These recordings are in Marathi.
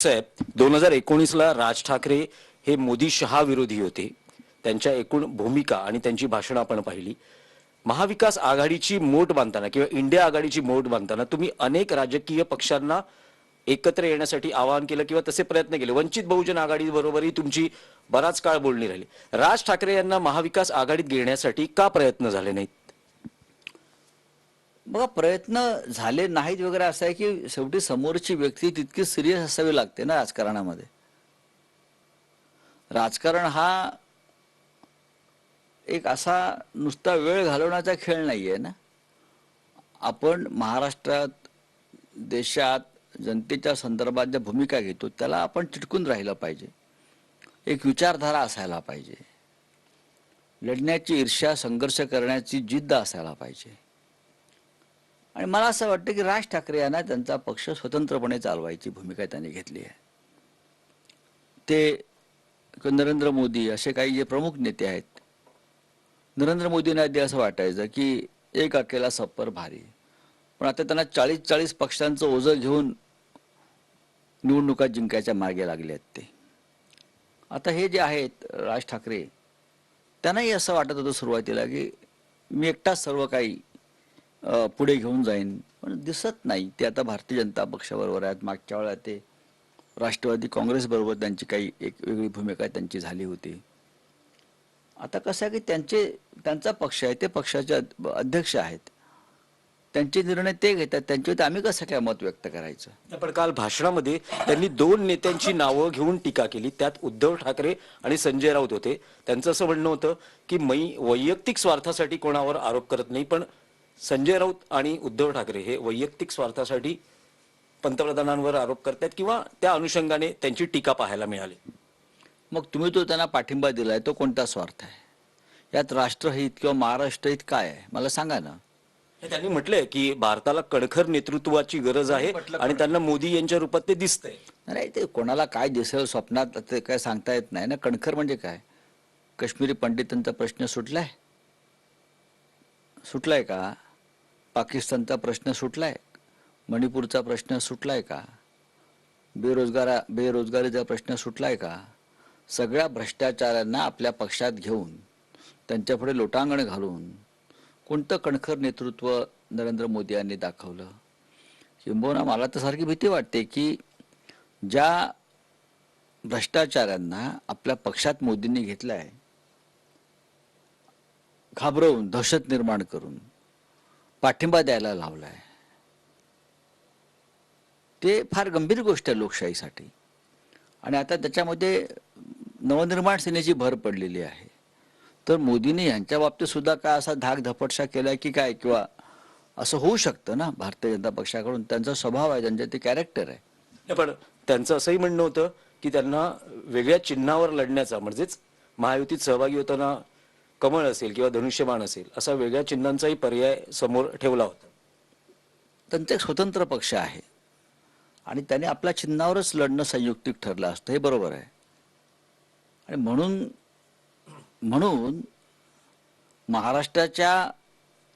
साहेब 2019ला राज ठाकरे हे मोदी शहा विरोधी होते. त्यांच्या एकूण भूमिका आणि त्यांची भाषणं आपण पाहिली. महाविकास आघाडीची मोठ बांधताना किंवा इंडिया आघाडीची मोठ बांधताना तुम्ही अनेक राजकीय पक्षांना एकत्र येण्यासाठी आवाहन केलं किंवा तसे प्रयत्न केले. वंचित बहुजन आघाडी बरोबरही तुमची बराच काळ बोलणी राहिली. राज ठाकरे यांना महाविकास आघाडीत घेण्यासाठी का प्रयत्न झाले नाहीत? बघा, प्रयत्न झाले नाहीत वगैरे असं आहे की शेवटी समोरची व्यक्ती तितकी सिरियस असावी लागते ना राजकारणामध्ये. राजकारण हा एक असा नुसता वेळ घालवण्याचा खेळ नाहीये ना. आपण महाराष्ट्रात, देशात, जनतेच्या संदर्भात ज्या भूमिका घेतो त्याला आपण चिटकून राहिलं पाहिजे. एक विचारधारा असायला पाहिजे. लढण्याची ईर्ष्या, संघर्ष करण्याची जिद्द असायला पाहिजे. आणि मला असं वाटतं की राज ठाकरे यांना त्यांचा पक्ष स्वतंत्रपणे चालवायची भूमिका त्यांनी घेतली आहे. ते नरेंद्र मोदी असे काही जे प्रमुख नेते आहेत, नरेंद्र मोदींना आधी असं वाटायचं की एक अकेला सप्पर भारी, पण आता त्यांना 40 पक्षांचं ओझं घेऊन निवडणुका जिंकायच्या मार्गे लागले आहेत. ते आता हे जे आहेत राज ठाकरे, त्यांनाही असं वाटत होतं सुरुवातीला की मी एकटाच सर्व काही पुढे घेऊन जाईन, पण दिसत नाही. ते आता भारतीय जनता पक्षाबरोबर आहेत. मागच्या वेळा ते राष्ट्रवादी काँग्रेस बरोबर त्यांची काही एक वेगळी भूमिका त्यांची झाली होती. आता कसं आहे की त्यांचा पक्ष आहे, ते पक्षाचे अध्यक्ष आहेत, त्यांचे निर्णय ते घेतात. त्यांच्यावर आम्ही कसं काय मत व्यक्त करायचं? पण काल भाषणामध्ये त्यांनी दोन नेत्यांची नावं घेऊन टीका केली. त्यात उद्धव ठाकरे आणि संजय राऊत होते. त्यांचं असं म्हणणं होतं की मी वैयक्तिक स्वार्थासाठी कोणावर आरोप करत नाही, पण संजय राऊत आणि उद्धव ठाकरे हे वैयक्तिक स्वार्थासाठी पंतप्रधानांवर आरोप करतात किंवा त्या अनुषंगाने त्यांची टीका पाहायला मिळाली. मग तुम्ही तो त्यांना पाठिंबा दिलाय, तो कोणता स्वार्थ आहे? यात राष्ट्रहित किंवा महाराष्ट्रहित काय आहे मला सांगा ना. त्यांनी म्हटलंय की भारताला कणखर नेतृत्वाची गरज आहे आणि त्यांना मोदी यांच्या रूपात ते दिसतंय. नाही, ते कोणाला काय दिसेल स्वप्नात ते काय सांगता येत नाही ना. कणखर म्हणजे काय? काश्मीरी पंडितांचा प्रश्न सुटलाय का? पाकिस्तानचा प्रश्न सुटलाय? मणिपूरचा प्रश्न सुटलाय का? बेरोजगारीचा प्रश्न सुटलाय का? सगळ्या भ्रष्टाचारांना आपल्या पक्षात घेऊन त्यांच्यापुढे लोटांगण घालून कोणतं कणखर नेतृत्व नरेंद्र मोदी यांनी दाखवलं? किंबहुना मला तर सारखी भीती वाटते की ज्या भ्रष्टाचारांना आपल्या पक्षात मोदींनी घेतलाय, घाबरवून, दहशत निर्माण करून पाठिंबा द्यायला लावलाय, ते फार गंभीर गोष्ट आहे लोकशाहीसाठी. आणि आता त्याच्यामध्ये नवनिर्माण सेनेची भर पडलेली आहे. तर मोदींनी यांच्या बाबतीत सुद्धा काय असा धाक धपटशा केलाय की काय? किंवा असं होऊ शकतं ना भारतीय जनता पक्षाकडून. त्यांचा स्वभाव आहे, त्यांच्या ते कॅरेक्टर आहे. पण त्यांचं असंही म्हणणं होतं की त्यांना वेगळ्या चिन्हावर लढण्याचा, म्हणजेच महायुतीत सहभागी होताना कमळ असेल किंवा धनुष्यबाण असेल असा वेगळ्या चिन्हांचाही पर्याय समोर ठेवला होता. त्यांचा एक स्वतंत्र पक्ष आहे आणि त्याने आपल्या चिन्हावरच लढणं संयुक्तिक ठरलं असतं, हे बरोबर आहे. आणि म्हणून महाराष्ट्राच्या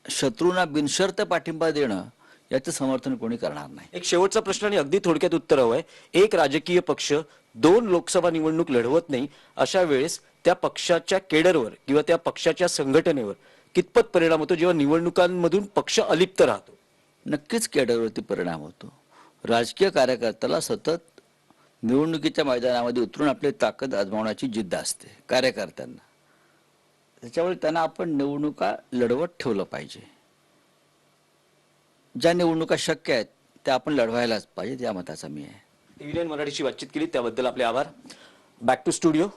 शत्रूंना बिनशर्त पाठिंबा देणं याचं समर्थन कोणी करणार नाही. एक शेवटचा प्रश्न आणि अगदी थोडक्यात उत्तर हवं आहे. एक राजकीय पक्ष 2 लोकसभा निवडणूक लढवत नाही, अशा वेळेस त्या पक्षाच्या केडरवर किंवा त्या पक्षाच्या संघटनेवर कितपत परिणाम होतो जेव्हा निवडणुकांमधून पक्ष अलिप्त राहतो? नक्कीच केडरवरती परिणाम होतो. राजकीय कार्यकर्त्याला सतत निवडणुकीच्या मैदानामध्ये उतरून आपली ताकद आजमावण्याची जिद्द असते कार्यकर्त्यांना. त्याच्यामुळे त्यांना आपण निवडणुका लढवत ठेवलं पाहिजे. ज्या निवडणुका शक्य आहेत त्या आपण लढवायलाच पाहिजे, या मताचा मी आहे. टीव्ही 9 मराठीची बातचीत केली त्याबद्दल आपले आभार. Back to studio.